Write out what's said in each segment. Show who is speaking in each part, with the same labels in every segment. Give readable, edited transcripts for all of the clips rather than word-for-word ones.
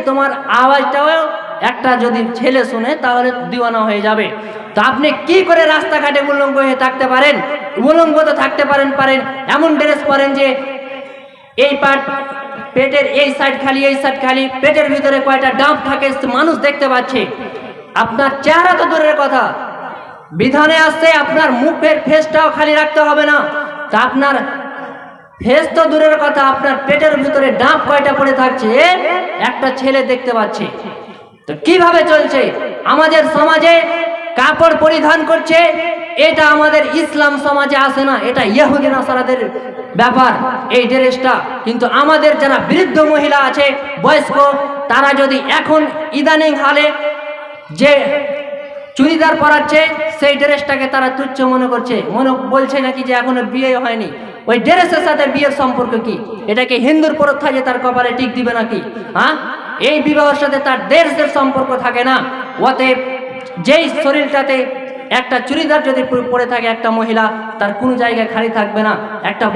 Speaker 1: তোমার আওয়াজটাও একটা যদি ছেলে শুনে তাহলে দিওয়ানা হয়ে যাবে। তো আপনি কি করে রাস্তাঘাটে উলঙ্গ হয়ে থাকতে পারেন? উলঙ্গ তো থাকতে পারেন, এমন ড্রেস পরেন যে এই পার্ট পেটের এই সাইড খালি, এই সাইড খালি, পেটের ভিতরে কয়টা ডাব থাকে মানুষ দেখতে পাচ্ছে। আপনার চেহারা তো দূরের কথা, বিধানে আসছে আপনার মুখের ফেসটাও খালি রাখতে হবে না। তা আপনার ফেস তো দূরের কথা, আপনার পেটের ভিতরে ডাব কয়টা পড়ে থাকছে একটা ছেলে দেখতে পাচ্ছে। তো কিভাবে চলছে আমাদের সমাজে? কাপড় পরিধান করছে, এটা আমাদের ইসলাম সমাজে আসে না, এটা ইহুদি নাসারাদের ব্যাপার এই ড্রেসটা। কিন্তু আমাদের যারা বৃদ্ধ মহিলা আছে, বয়স্ক, তারা যদি এখন ইদানিং হালে যে চুড়িদার পরাচ্ছে সেই ড্রেসটাকে তারা তুচ্ছ মনে করছে, বলছে নাকি যে এখনো বিয়ে হয়নি। ওই ড্রেসের সাথে বিয়ের সম্পর্ক কি? এটাকে হিন্দুর প্রথা যে তার কপালে টিক দিবে নাকি? হ্যাঁ, এই বিবাহের সাথে তার ড্রেসের সম্পর্ক থাকে না। অতএব যেই শরীরটাতে একটা চুড়িদার যদি পরে থাকে একটা মহিলা, তার কোনো জায়গায় খালি থাকবে না। একটা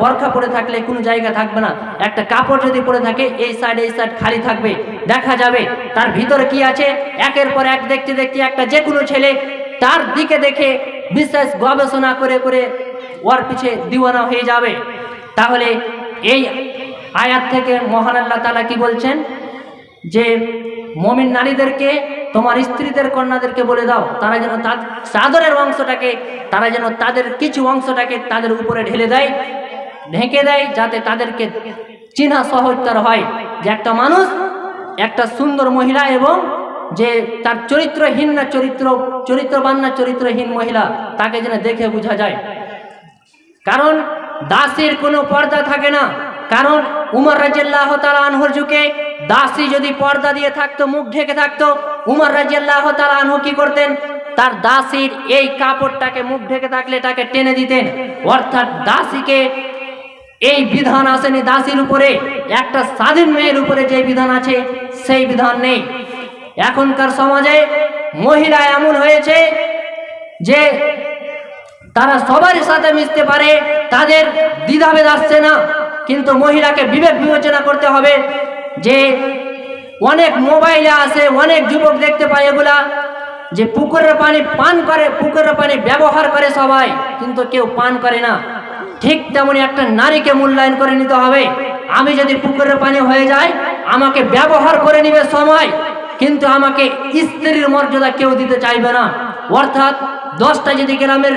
Speaker 1: বরখা পরে থাকলে কোনো জায়গা থাকবে না। একটা কাপড় যদি পরে থাকে এই সাইড খালি থাকবে, দেখা যাবে তার ভিতরে কি আছে। একের পর এক দেখতে দেখতে একটা যে কোনো ছেলে তার দিকে দেখে বিশেষ গবেষণা করে করে ওর পিছে দিওয়ানা হয়ে যাবে। তাহলে এই আয়াত থেকে মহান আল্লাহ তাআলা কি বলছেন? যে মুমিন নারীদেরকে, তোমার স্ত্রীদের, কন্যাদেরকে বলে দাও তারা যেন তার চাদরের অংশটাকে, তারা যেন তাদের কিছু অংশটাকে তাদের উপরে ঢেলে দেয়, ঢেকে দেয়, যাতে তাদেরকে চিনা সহজতর হয় যে একটা মানুষ, একটা সুন্দর মহিলা, এবং যে তার চরিত্রহীন না চরিত্রবান না চরিত্রহীন মহিলা, তাকে যেন দেখে বোঝা যায়। কারণ দাসীর কোনো পর্দা থাকে না। কারণ উমর রাদিয়াল্লাহু তাআলা আনহুর যুগে দাসী যদি পর্দা দিয়ে থাকতো, মুখ ঢেকে থাকতো, উমর রাদিয়াল্লাহু তাআলা আনহু কি করতেন? তার দাসীর এই কাপড়টাকে, মুখ ঢেকে থাকলে এটাকে টেনে দিতেন। অর্থাৎ দাসীকে এই বিধান আসেনি দাসীর উপরে। একটা স্বাধীন মেয়ের উপরে যে বিধান আছে সেই বিধান নেই। এখনকার সমাজে মহিলা এমন হয়েছে যে তারা সবার সাথে মিশতে পারে, তাদের দ্বিধাভেদ আসছে না। কিন্তু মহিলাকে বিবেক বিবেচনা করতে হবে যে অনেক মোবাইলে আসে, অনেক যুবক দেখতে পায় এগুলা যে পুকুরের পানি পান করে, পুকুরের পানি ব্যবহার করে সবাই, কিন্তু কেউ পান করে না। ঠিক তেমনি একটা নারীকে মূল্যায়ন করে নিতে হবে। আমি যদি পুকুরের পানি হয়ে যায়, আমাকে ব্যবহার করে নিবে সময়, কিন্তু আমাকে স্ত্রীর মর্যাদা কেউ দিতে চাইবে না। অর্থাৎ 10টা যদি গ্রামের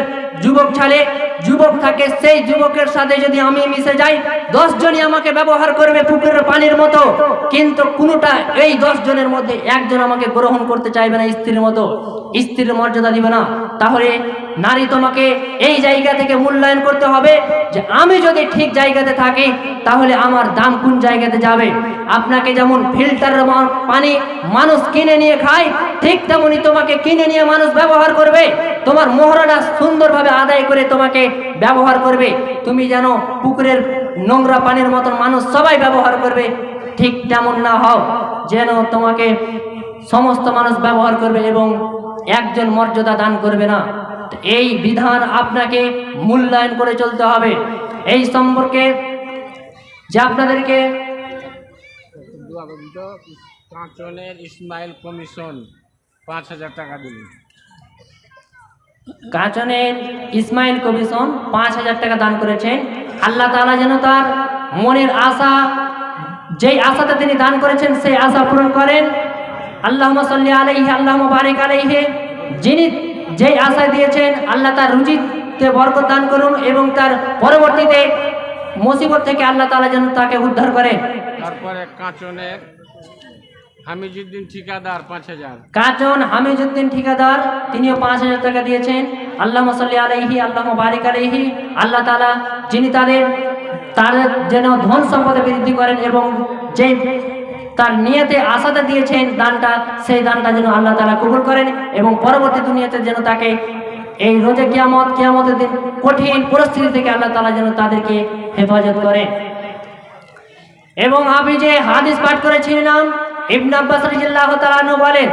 Speaker 1: যুবক থাকে, সেই যুবকের সাথে যদি আমি মিশে যাই, 10 জনই আমাকে ব্যবহার করবে পুকুরের পানির মতো, কিন্তু কোনোটা এই 10 জনের মধ্যে একজন আমাকে গ্রহণ করতে চাইবে না স্ত্রীর মতো, স্ত্রীর মর্যাদা দিবে না। তাহলে নারী, তোমাকে এই জায়গা থেকে মূল্যায়ন করতে হবে যে আমি যদি ঠিক জায়গাতে থাকি তাহলে আমার দাম কোন জায়গাতে যাবে। আপনাকে যেমন ফিল্টারের পানি মানুষ কিনে নিয়ে খায়, ঠিক তেমনি তোমাকে কিনে নিয়ে মানুষ ব্যবহার করবে, তোমার মোহরানা সুন্দরভাবে আদায় করে তোমাকে ব্যবহার করবে। তুমি যেন পুকুরের নোংরা পানির মতন মানুষ সবাই ব্যবহার করবে, ঠিক তেমন না হও যেন তোমাকে সমস্ত মানুষ ব্যবহার করবে এবং একজন মর্যাদা দান করবে না। এই বিধান আপনাকে মূল্যায়ন করে চলতে হবে। এই সম্পর্কে যে আপনাদেরকে
Speaker 2: কাঁচনের ইসমাইল কমিশন 5,000 টাকা দিল।
Speaker 1: কাঁচনের ইসমাইল কমিশন 5,000 টাকা দান করেছেন। আল্লাহ তাআলা যেন তার মনের আশা, যেই আশাতে তিনি দান করেছেন সেই আশা পূরণ করেন। আল্লাহুম্মা সাল্লি আলাইহি, আল্লাহুম্মা বারিক আলাইহি। যিনি যেই আশা দিয়েছেন আল্লাহ তার রুজিতে বরকত দান করুন এবং তার পরবর্তীতে মুসিবত থেকে আল্লাহ তাআলা যেন তাকে উদ্ধার করেন।
Speaker 2: তারপরে কাঁচনের হামিজউদ্দিন ঠিকাদার 5,000।
Speaker 1: কাঁচন হামিজউদ্দিন ঠিকাদার, তিনিও 5,000 টাকা দিয়েছেন। আল্লাহুম্মা সাল্লি আলাইহি, আল্লাহুম্মা বারিক আলাইহি। আল্লাহ তাআলা যিনি তার যেন ধন সম্পদে বৃদ্ধি করেন এবং যেই তার নিয়তে আশাটা দিয়েছেন দানটা, সেই দানটা যেন আল্লাহ তাআলা কবুল করেন এবং পরবর্তী দুনিয়াতে যেন তাকে এই রোজে কিয়ামতের দিন কঠিন পরিস্থিতি থেকে আল্লাহ তাআলা যেন তাদেরকে হেফাজত করেন। এবং আমি যে হাদিস পাঠ করেছিলাম, ইবনে আব্বাস রাদিয়াল্লাহু তাআলা আনহু বলেন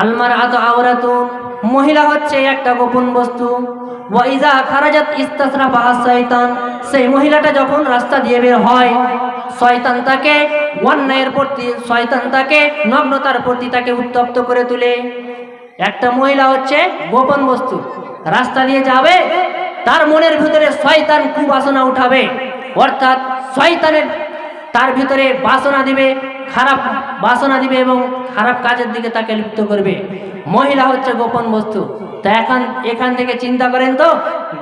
Speaker 1: আলমার আত আওরাতুন, মহিলা হচ্ছে একটা গোপন বস্তু। ওয়া ইজা খারাজাত ইস্তাসরাফা শয়তান, সেই মহিলাটা যখন রাস্তা দিয়ে বের হয়, শয়তান তাকে অন্যায়ের প্রতি, শয়তান তাকে নগ্নতার প্রতি তাকে উত্তপ্ত করে তোলে। একটা মহিলা হচ্ছে গোপন বস্তু, রাস্তা দিয়ে যাবে, তার মনের ভিতরে শয়তান কুবাসনা উঠাবে, অর্থাৎ শয়তানের তার ভিতরে বাসনা দিবে, খারাপ বাসনা দিবে এবং খারাপ কাজের দিকে তাকে লিপ্ত করবে। মহিলা হচ্ছে গোপন বস্তু। তা এখান থেকে চিন্তা করেন তো,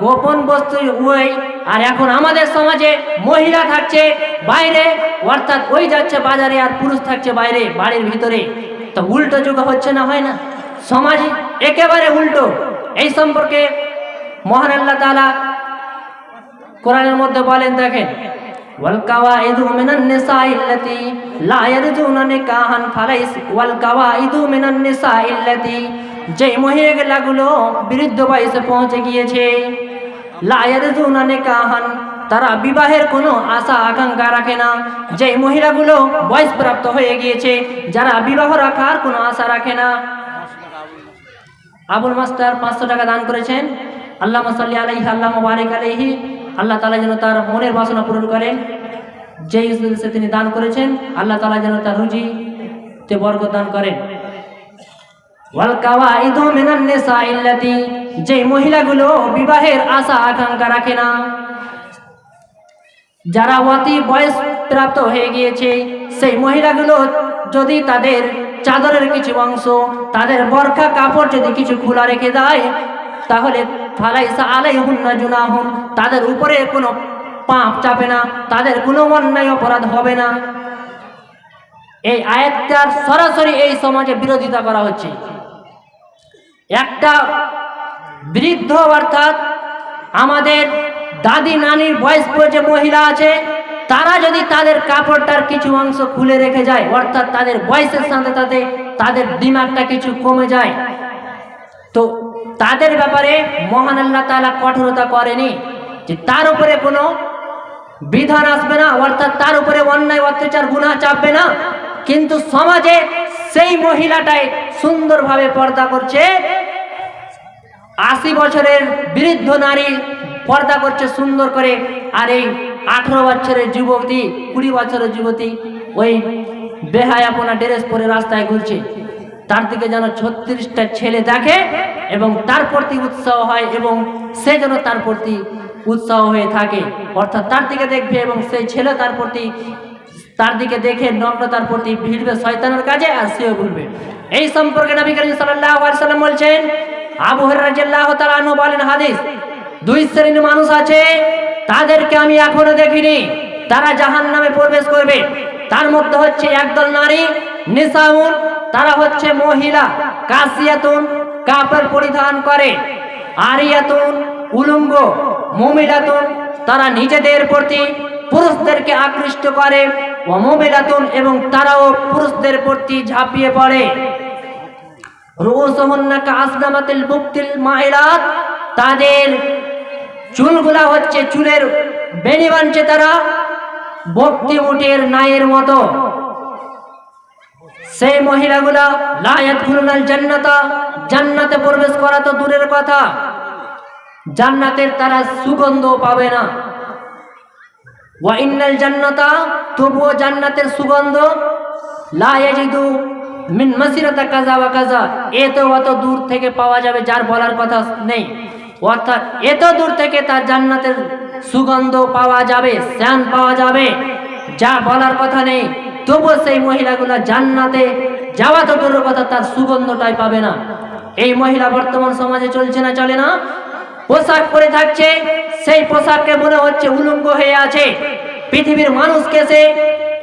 Speaker 1: গোপন বস্তু ওই, আর এখন আমাদের সমাজে মহিলা থাকছে বাইরে, অর্থাৎ ওই যাচ্ছে বাজারে, আর পুরুষ থাকছে বাইরে বাড়ির ভিতরে। তো উল্টো যুগ হচ্ছে না, হয় না? সমাজ একেবারে উল্টো। এই সম্পর্কে মহান আল্লাহ তাআলা কোরআনের মধ্যে বলেন, দেখেন, ওয়ালকাওয়াইদু মিনান নিসাইল্লাতি লা ইয়ারজুনা নিকাহান ফালাইস ওয়ালকাওয়াইদু মিনান নিসাইল্লাতি, যে মহিলাগুলো বৃদ্ধ বয়সে পৌঁছে গিয়েছে, লা ইয়ারজুনা নিকাহান, তারা বিবাহের কোনো আশা আকাঙ্ক্ষা রাখে না। যে মহিলাগুলো বয়সপ্রাপ্ত হয়ে গিয়েছে, যারা বিবাহ রাখার কোনো আশা রাখে না। আবুল মাস্টার 500 টাকা দান করেছেন। আল্লাহুম্মা সাল্লি আলাইহি, আল্লাহুম্মা বারিক আলাইহি। আল্লাহ তাআলা যেন তার মনের বাসনা পূরণ করেন। যেই উদ্দেশ্যে তিনি দান করেছেন, আল্লাহ তাআলা যেন তার রুজিতে বরকত দান করেন। ওয়াল কাওয়াইদু মিনান নিসাইল্লাতি, যে মহিলাগুলো বিবাহের আশা আকাঙ্ক্ষা রাখে না, যারা অতি বয়স প্রাপ্ত হয়ে গিয়েছে, সেই মহিলাগুলো যদি তাদের চাদরের কিছু অংশ, তাদের বরখা কাপড় যদি কিছু খোলা রেখে দেয়, তাহলে ফালাইসা আলাইহুন্না জুনাহুন, তাদের উপরে কোনো পাপ চাপে না, তাদের কোনো অন্যায় অপরাধ হবে না। এই আয়াতটার সরাসরি এই সমাজে বিরোধিতা করা হচ্ছে। একটা বৃদ্ধ, অর্থাৎ আমাদের দাদি নানির বয়স যে মহিলা আছে, তারা যদি তাদের কাপড়টার কিছু অংশ খুলে রেখে যায়, অর্থাৎ তাদের বয়সের সাথে সাথে তাদের দিমাগটা কিছু কমে যায়, তো তাদের ব্যাপারে মহান আল্লাহ তাআলা কঠোরতা করেনি যে তার উপরে কোনো বিধান আসবে না, অর্থাৎ তার উপরে অন্যায় অত্যাচার গুনাহ চাপবে না। কিন্তু সমাজে সেই মহিলাটাই সুন্দরভাবে পর্দা করছে, 80 বছরের বৃদ্ধ নারী পর্দা করছে সুন্দর করে, আর এই 18 বছরের যুবতী, 20 বছরের যুবতী ওই বেহায়াপনা ড্রেস পরে রাস্তায় ঘুরছে। তার দিকে যেন 36টা ছেলে দেখে এবং তার প্রতি উৎসাহ হয়, এবং সে যেন তার প্রতি উৎসাহ হয়ে থাকে, অর্থাৎ তার দিকে দেখবে এবং সেই ছেলে তার দিকে দেখে নগ্নতার প্রতি ভিড়বে শয়তানের কাজে, আর সেও ভুলবে। এই সম্পর্কে নবী করিম সাল্লাল্লাহু আলাইহি ওয়াসাল্লাম বলছেন, আবু হুরায়রা রাদিয়াল্লাহু তাআলা আনহু বলেন, হাদিস, 2 শ্রেণীর মানুষ আছে, তাদেরকে আমি এখনো দেখিনি, তারা জাহান্নামে প্রবেশ করবে। তার মধ্যে হচ্ছে একদল নারী, নিসাউন, তারা হচ্ছে মহিলা, কাসিয়াতুন, কাপড় পরিধান করে, আরিয়াতুন, উলঙ্গ, মুমিলাতুন, তারা নিজেদের প্রতি পুরুষদেরকে আকৃষ্ট করে, ও মুমিলাতুন, এবং তারাও পুরুষদের প্রতি ঝাঁপিয়ে পড়ে। রুউসুহুন্না কাআসনামাতিল বুকতিল মাইলাত, তাদের চুলগুলা হচ্ছে, চুলের বেনি বানছে তারা বক্তি উটের নায়ের মতো। সেই মহিলাগুলা লা ইয়াদখুলুনাল জান্নাতা, জান্নাতে প্রবেশ করা তো দূরের কথা, জান্নাতের তারা সুগন্ধ পাবে না। ওয়া ইন্নাল জান্নাতা, তবুও জান্নাতের সুগন্ধ, লা ইয়াজিদু মিন মাসিরাতা কাযা ওয়া কাযা, অত দূর থেকে পাওয়া যাবে যার বলার কথা নেই, অর্থাৎ এত দূর থেকে তার জান্নাতের সুগন্ধ পাওয়া যাবে, শান পাওয়া যাবে, যা বলার কথা নেই। তবুও সেই মহিলাগুলা জান্নাতে যাওয়া তো দূরের কথা, তার সুগন্ধটাই পাবে না। এই মহিলা বর্তমান সমাজে চলছে না, চলে না? পোশাক পরে থাকছে, সেই পোশাককে মনে হচ্ছে উলঙ্গ হয়ে আছে। পৃথিবীর মানুষকে সে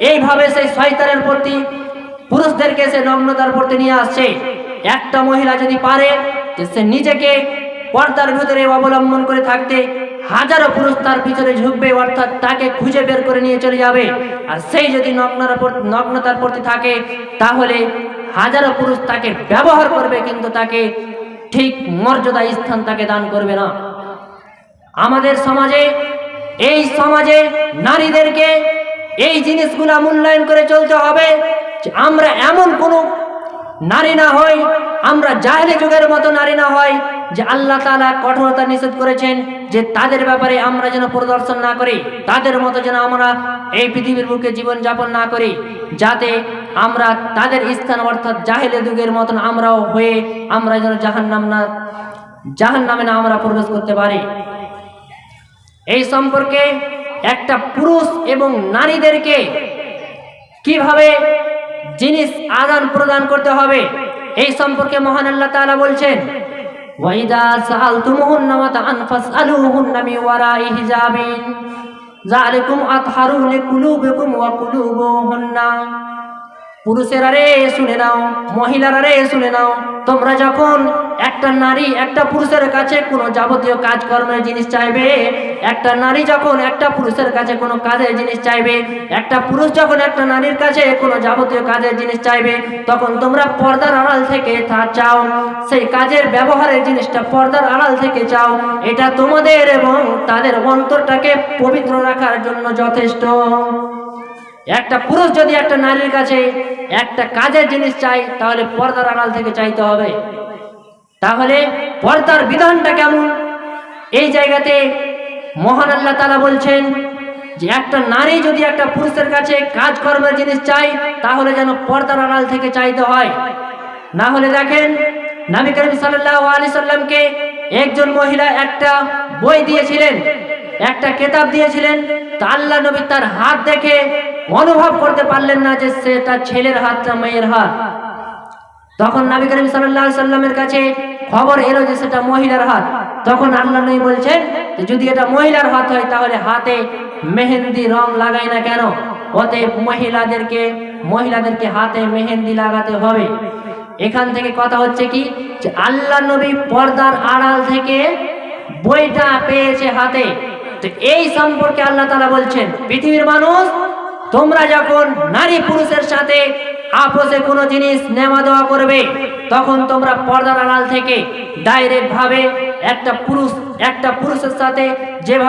Speaker 1: এইভাবে সেই শয়তানের প্রতি, পুরুষদেরকে সে নগ্নতার প্রতি নিয়ে আসছে। একটা মহিলা যদি পারে যে সে নিজেকে পর্দার ভিতরে অবলম্বন করে থাকতে, হাজারো পুরুষ তার পিছনে ঝুঁকবে, অর্থাৎ তাকে খুঁজে বের করে নিয়ে চলে যাবে। আর সেই যদি নগ্নতার প্রতি থাকে, তাহলে হাজারো পুরুষ তাকে ব্যবহার করবে, কিন্তু তাকে ঠিক মর্যাদা স্থান তাকে দান করবে না। আমাদের সমাজে, এই সমাজে নারীদেরকে এই জিনিসগুলা মূল্যায়ন করে চলতে হবে যে আমরা এমন কোনো নারী না হই, আমরা জাহেলি যুগের মতো নারী না হয় যে আল্লাহ তাআলা কঠোরতা নিষেধ করেছেন যে তাদের ব্যাপারে আমরা যেন প্রদর্শন না করি, তাদের মতো যেন আমরা এই পৃথিবীর বুকে জীবন যাপন না করি, যাতে আমরা তাদের স্থান অর্থাৎ জাহেলি যুগের মতন আমরাও হয়ে আমরা যেন জাহান্নামে না আমরা প্রবেশ করতে পারি। এই সম্পর্কে একটা পুরুষ এবং নারীদেরকে কিভাবে জিনিস আদান প্রদান করতে হবে এই সম্পর্কে মহান আল্লাহ তাআলা বলছেন, ওয়াইদা সাআলতুমুহুন্না মাতাআন ফাসআলুহুন্না মিন ওয়ারাই হিজাবিন যালিকুম আতহারু লিকুলুবিকুম ওয়া কুলুবুহুন্না। পুরুষেরা রে শুনে নাও, মহিলারা রে শুনে নাও, তোমরা যখন একটা নারী একটা পুরুষের কাছে কোনো যাবতীয় কাজকর্মের জিনিস চাইবে, একটা নারী যখন একটা পুরুষের কাছে কোনো কাজের জিনিস চাইবে, একটা পুরুষ যখন একটা নারীর কাছে কোনো যাবতীয় কাজের জিনিস চাইবে, তখন তোমরা পর্দার আড়াল থেকে তা চাও, সেই কাজের ব্যবহারের জিনিসটা পর্দার আড়াল থেকে চাও। এটা তোমাদের এবং তাদের অন্তরটাকে পবিত্র রাখার জন্য যথেষ্ট। একটা পুরুষ যদি একটা নারীর কাছে একটা কাজের জিনিস চাই, তাহলে পর্দার আড়াল থেকে চাইতে হবে। তাহলে পর্দার বিধানটা কেমন? এই জায়গাতে মহান আল্লাহ তাআলা বলছেন যে একটা নারী যদি একটা পুরুষের কাছে কাজকর্মের জিনিস চাই, তাহলে যেন পর্দার আড়াল থেকে চাইতে হয়। না হলে দেখেন, নবী করিম সাল্লাল্লাহু আলাইহি সাল্লামকে একজন মহিলা একটা বই দিয়েছিলেন, একটা কিতাব দিয়েছিলেন। তা আল্লাহ নবী তার হাত দেখে অনুভব করতে পারলেন না যে সেটা ছেলের হাত না মেয়ের হাত। তখন নবী করিম সাল্লাল্লাহু আলাইহি সাল্লামের কাছে খবর এলো যে সেটা মহিলার হাত। তখন আল্লাহ নবী বলছেন যে যদি এটা মহিলার হাত হয় তাহলে হাতে মেহেন্দি রং লাগায় না কেন? অতএব মহিলাদেরকে হাতে মেহেন্দি লাগাতে হবে। এখান থেকে কথা হচ্ছে কি, যে আল্লাহ নবী পর্দার আড়াল থেকে বইটা পেয়েছে হাতে। তো এই সম্পর্কে আল্লাহ তাআলা বলছেন, পৃথিবীর মানুষ, তোমরা যখন নারী পুরুষের সাথে আপোষে কোনো জিনিস নেওয়া দেওয়া করবে, তখন তোমরা পর্দার আড়াল থেকে ডাইরেক্ট ভাবে একটা পুরুষের সাথে যেভাবে